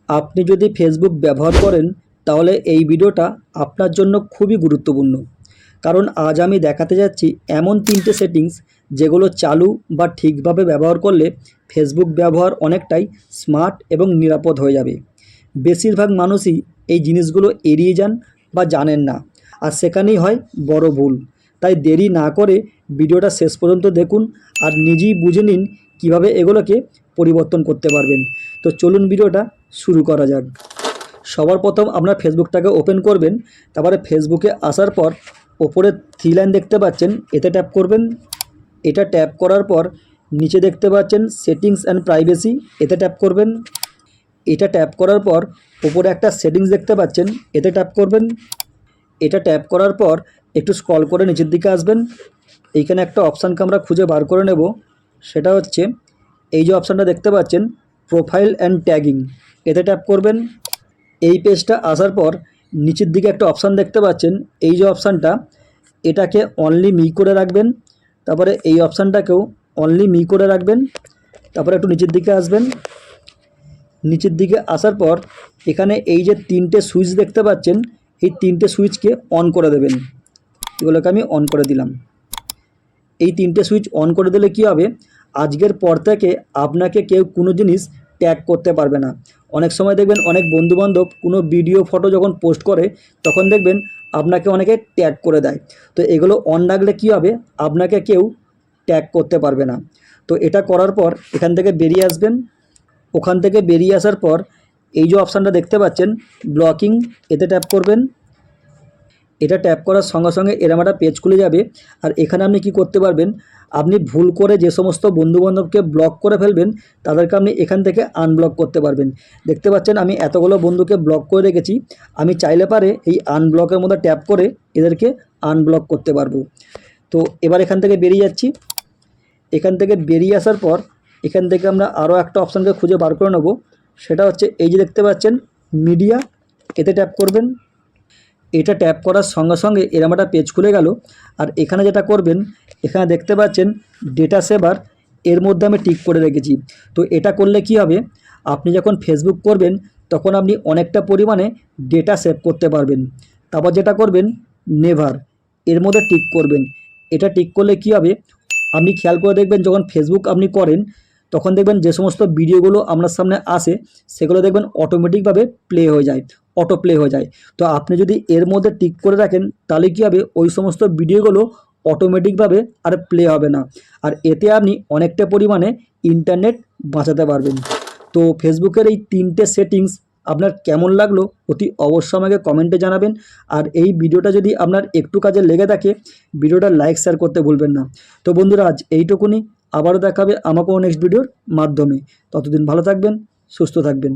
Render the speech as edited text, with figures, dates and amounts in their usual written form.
আপনি যদি ফেসবুক ব্যবহার করেন তাহলে এই ভিডিওটা আপনার জন্য খুবই গুরুত্বপূর্ণ। কারণ আজ আমি দেখাতে যাচ্ছি এমন 3টে সেটিংস যেগুলো চালু বা ঠিকভাবে ব্যবহার করলে ফেসবুক ব্যবহার অনেকটাই স্মার্ট এবং নিরাপদ হয়ে যাবে। বেশিরভাগ মানুষই এই জিনিসগুলো এড়িয়ে যান বা জানেন না, আর সেখানেই হয় বড় ভুল। তাই দেরি না করে ভিডিওটা শেষ পর্যন্ত দেখুন আর নিজেই বুঝে নিন কীভাবে এগুলোকে পরিবর্তন করতে পারবেন। তো চলুন ভিডিওটা শুরু করা যাক। সবার প্রথম আপনার ফেসবুকটাকে ওপেন করবেন, তারপরে ফেসবুকে আসার পর ওপরে 3 লাইন দেখতে পাচ্ছেন, এতে ট্যাপ করবেন। এটা ট্যাপ করার পর নিচে দেখতে পাচ্ছেন সেটিংস অ্যান্ড প্রাইভেসি, এতে ট্যাপ করবেন। এটা ট্যাপ করার পর ওপরে একটা সেটিংস দেখতে পাচ্ছেন, এতে ট্যাপ করবেন। এটা ট্যাপ করার পর একটু স্ক্রল করে নিচের দিকে আসবেন। এইখানে একটা অপশানকে আমরা খুঁজে বার করে নেব, সেটা হচ্ছে এই যে অপশানটা দেখতে পাচ্ছেন প্রোফাইল অ্যান্ড ট্যাগিং, এতে ট্যাপ করবেন। এই পেজটা আসার পর নিচের দিকে একটা অপশান দেখতে পাচ্ছেন, এই যে অপশানটা, এটাকে অনলি মি করে রাখবেন। তারপরে এই অপশানটাকেও অনলি মি করে রাখবেন। তারপরে একটু নিচের দিকে আসবেন। নিচের দিকে আসার পর এখানে এই যে 3টে সুইচ দেখতে পাচ্ছেন, এই 3টে সুইচকে অন করে দেবেন। এগুলোকে আমি অন করে দিলাম। এই 3টে সুইচ অন করে দিলে কি হবে, আজকের পর থেকে আপনাকে কেউ কোনো জিনিস ট্যাগ করতে পারবে না। অনেক সময় দেখবেন অনেক বন্ধুবান্ধব কোনো ভিডিও ফটো যখন পোস্ট করে তখন দেখবেন আপনাকে অনেকে ট্যাগ করে দেয়। তো এগুলো অন রাখলে কি হবে, আপনাকে কেউ ট্যাগ করতে পারবে না। তো এটা করার পর এখান থেকে বেরিয়ে আসবেন। ওখান থেকে বেরিয়ে আসার পর এই যে অপশানটা দেখতে পাচ্ছেন ব্লকিং, এতে ট্যাপ করবেন। এটা ট্যাপ করার সঙ্গে সঙ্গে এরকম একটা পেজ খুলে যাবে। আর এখানে আপনি কি করতে পারবেন, আপনি ভুল করে যে সমস্ত বন্ধুবান্ধবকে ব্লক করে ফেলবেন তাদেরকে আপনি এখান থেকে আনব্লক করতে পারবেন। দেখতে পাচ্ছেন আমি এতগুলো বন্ধুকে ব্লক করে রেখেছি, আমি চাইলে পারে এই আনব্লকের মধ্যে ট্যাপ করে এদেরকে আনব্লক করতে পারবো। তো এবার এখান থেকে বেরিয়ে যাচ্ছি। এখান থেকে বেরিয়ে আসার পর এখান থেকে আমরা আরও একটা অপশানকে খুঁজে বার করে নেব, সেটা হচ্ছে এই যে দেখতে পাচ্ছেন মিডিয়া, এতে ট্যাপ করবেন। এটা ট্যাপ করার সঙ্গে সঙ্গে এরকম একটা পেজ খুলে গেল। আর এখানে যেটা করবেন, এখানে দেখতে পাচ্ছেন ডেটা সেভার, এর মধ্যে আমি টিক করে রেখেছি। তো এটা করলে কি হবে, আপনি যখন ফেসবুক করবেন তখন আপনি অনেকটা পরিমাণে ডেটা সেভ করতে পারবেন। তারপর যেটা করবেন নেভার, এর মধ্যে টিক করবেন। এটা টিক করলে কি হবে, আপনি খেয়াল করে দেখবেন যখন ফেসবুক আপনি করেন তখন দেখবেন যে সমস্ত ভিডিওগুলো আপনার সামনে আসে সেগুলো দেখবেন অটোমেটিকভাবে প্লে হয়ে যায়, অটো প্লে হয়ে যায়। তো আপনি যদি এর মধ্যে টিক করে রাখেন তাহলে কী হবে, ওই সমস্ত ভিডিওগুলো অটোমেটিকভাবে আর প্লে হবে না। আর এতে আপনি অনেকটা পরিমাণে ইন্টারনেট বাঁচাতে পারবেন। তো ফেসবুকের এই 3টে সেটিংস আপনার কেমন লাগলো অতি অবশ্যই আমাকে কমেন্টে জানাবেন। আর এই ভিডিওটা যদি আপনার একটু কাজে লেগে থাকে ভিডিওটা লাইক শেয়ার করতে ভুলবেন না। তো বন্ধুরা আজ এইটুকুনি, আবারও দেখাবে আমাকেও নেক্সট ভিডিওর মাধ্যমে। ততদিন ভালো থাকবেন, সুস্থ থাকবেন।